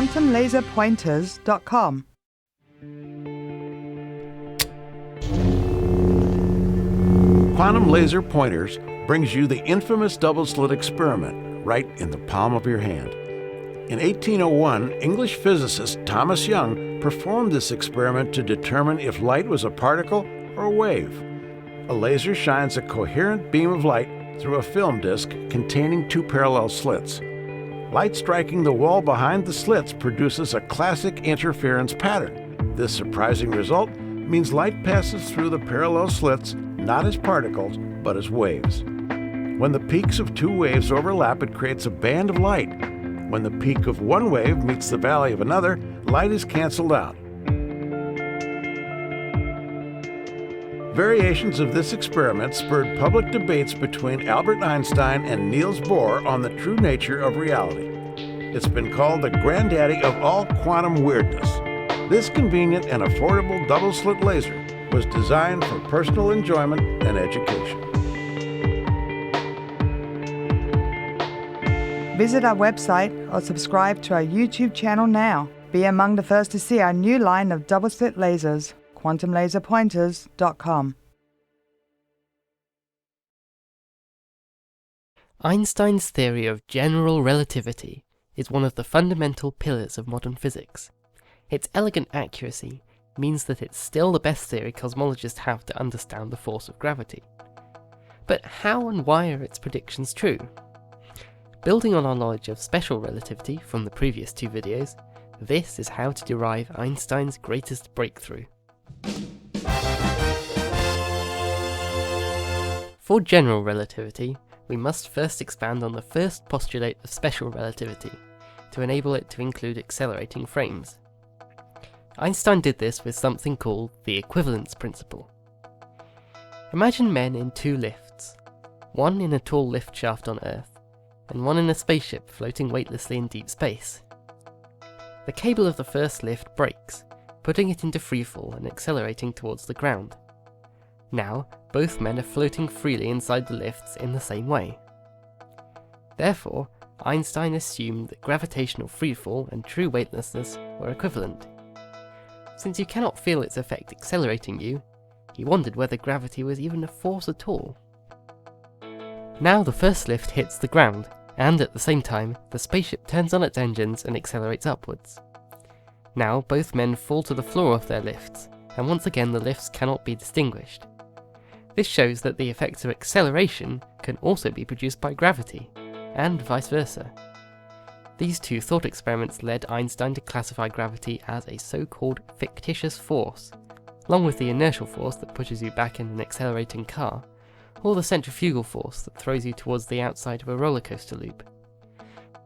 quantumlaserpointers.com. Quantum Laser Pointers brings you the infamous double-slit experiment right in the palm of your hand. In 1801, English physicist Thomas Young performed this experiment to determine if light was a particle or a wave. A laser shines a coherent beam of light through a film disc containing two parallel slits. Light striking the wall behind the slits produces a classic interference pattern. This surprising result means light passes through the parallel slits not as particles, but as waves. When the peaks of two waves overlap, it creates a band of light. When the peak of one wave meets the valley of another, light is canceled out. Variations of this experiment spurred public debates between Albert Einstein and Niels Bohr on the true nature of reality. It's been called the granddaddy of all quantum weirdness. This convenient and affordable double-slit laser was designed for personal enjoyment and education. Visit our website or subscribe to our YouTube channel now. Be among the first to see our new line of double-slit lasers. quantumlaserpointers.com. Einstein's theory of general relativity is one of the fundamental pillars of modern physics. Its elegant accuracy means that it's still the best theory cosmologists have to understand the force of gravity. But how and why are its predictions true? Building on our knowledge of special relativity from the previous two videos, this is how to derive Einstein's greatest breakthrough. For general relativity, we must first expand on the first postulate of special relativity, to enable it to include accelerating frames. Einstein did this with something called the equivalence principle. Imagine men in two lifts, one in a tall lift shaft on Earth, and one in a spaceship floating weightlessly in deep space. The cable of the first lift breaks, putting it into freefall and accelerating towards the ground. Now, both men are floating freely inside the lifts in the same way. Therefore, Einstein assumed that gravitational freefall and true weightlessness were equivalent. Since you cannot feel its effect accelerating you, he wondered whether gravity was even a force at all. Now the first lift hits the ground, and at the same time, the spaceship turns on its engines and accelerates upwards. Now both men fall to the floor of their lifts, and once again the lifts cannot be distinguished. This shows that the effects of acceleration can also be produced by gravity, and vice versa. These two thought experiments led Einstein to classify gravity as a so-called fictitious force, along with the inertial force that pushes you back in an accelerating car, or the centrifugal force that throws you towards the outside of a roller coaster loop.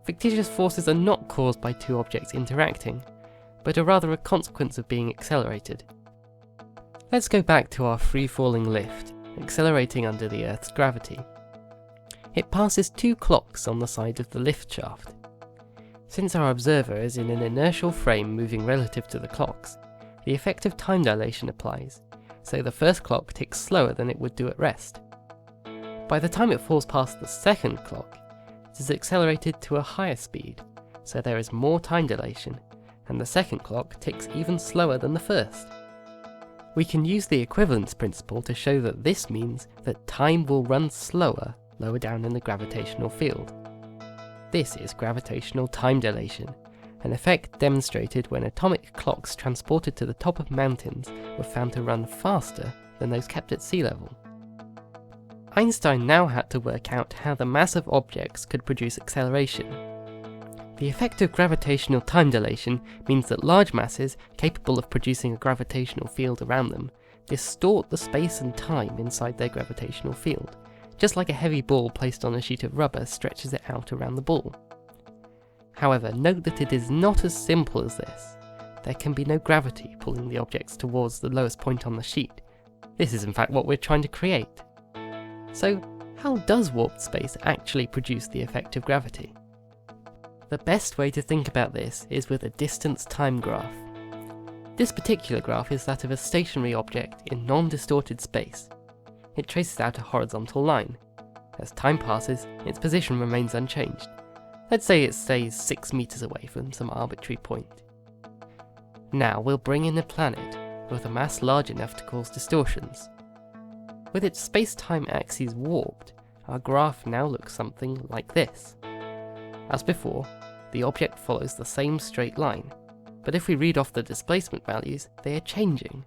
Fictitious forces are not caused by two objects interacting, but are rather a consequence of being accelerated. Let's go back to our free-falling lift, accelerating under the Earth's gravity. It passes two clocks on the side of the lift shaft. Since our observer is in an inertial frame moving relative to the clocks, the effect of time dilation applies, so the first clock ticks slower than it would do at rest. By the time it falls past the second clock, it is accelerated to a higher speed, so there is more time dilation, and the second clock ticks even slower than the first. We can use the equivalence principle to show that this means that time will run slower lower down in the gravitational field. This is gravitational time dilation, an effect demonstrated when atomic clocks transported to the top of mountains were found to run faster than those kept at sea level. Einstein now had to work out how the mass of objects could produce acceleration. The effect of gravitational time dilation means that large masses, capable of producing a gravitational field around them, distort the space and time inside their gravitational field, just like a heavy ball placed on a sheet of rubber stretches it out around the ball. However, note that it is not as simple as this. There can be no gravity pulling the objects towards the lowest point on the sheet. This is in fact what we're trying to create. So, how does warped space actually produce the effect of gravity? The best way to think about this is with a distance time graph. This particular graph is that of a stationary object in non-distorted space. It traces out a horizontal line. As time passes, its position remains unchanged, Let's say it stays 6 meters away from some arbitrary point. Now we'll bring in a planet with a mass large enough to cause distortions. With its space-time axes warped, our graph now looks something like this. As before, the object follows the same straight line, but if we read off the displacement values, they are changing.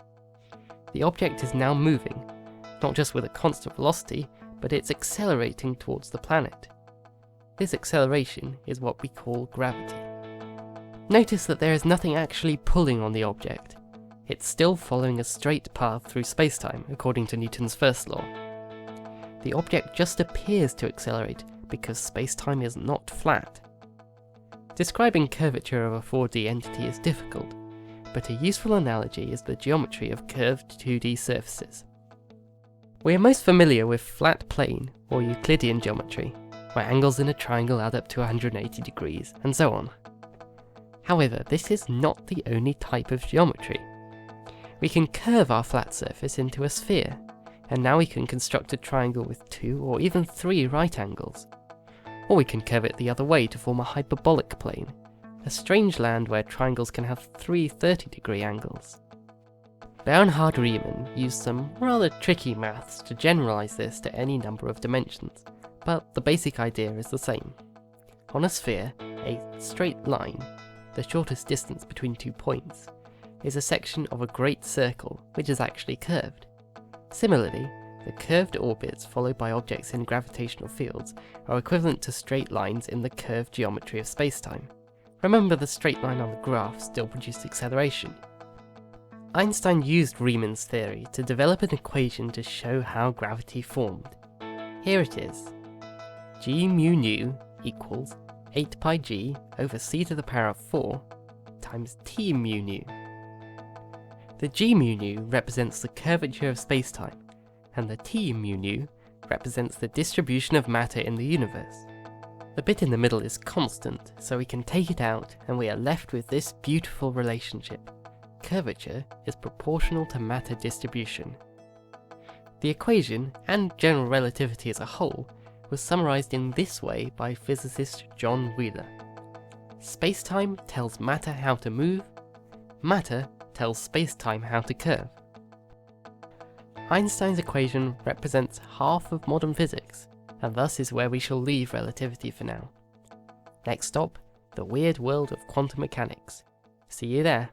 The object is now moving, not just with a constant velocity, but it's accelerating towards the planet. This acceleration is what we call gravity. Notice that there is nothing actually pulling on the object. It's still following a straight path through spacetime, according to Newton's first law. The object just appears to accelerate because spacetime is not flat. Describing curvature of a 4D entity is difficult, but a useful analogy is the geometry of curved 2D surfaces. We are most familiar with flat plane or Euclidean geometry, where angles in a triangle add up to 180 degrees, and so on. However, this is not the only type of geometry. We can curve our flat surface into a sphere, and now we can construct a triangle with 2 or even 3 right angles. Or we can curve it the other way to form a hyperbolic plane, a strange land where triangles can have 3 30-degree angles. Bernhard Riemann used some rather tricky maths to generalize this to any number of dimensions, but the basic idea is the same. On a sphere, a straight line, the shortest distance between 2 points, is a section of a great circle which is actually curved. Similarly, the curved orbits followed by objects in gravitational fields are equivalent to straight lines in the curved geometry of spacetime. Remember, the straight line on the graph still produced acceleration. Einstein used Riemann's theory to develop an equation to show how gravity formed. Here it is. G mu nu equals 8 pi g over c to the power of 4 times t mu nu. The g mu nu represents the curvature of spacetime, and the t mu nu represents the distribution of matter in the universe. The bit in the middle is constant, so we can take it out and we are left with this beautiful relationship. Curvature is proportional to matter distribution. The equation, and general relativity as a whole, was summarized in this way by physicist John Wheeler. Spacetime tells matter how to move, matter tells spacetime how to curve. Einstein's equation represents half of modern physics, and thus is where we shall leave relativity for now. Next stop, the weird world of quantum mechanics. See you there.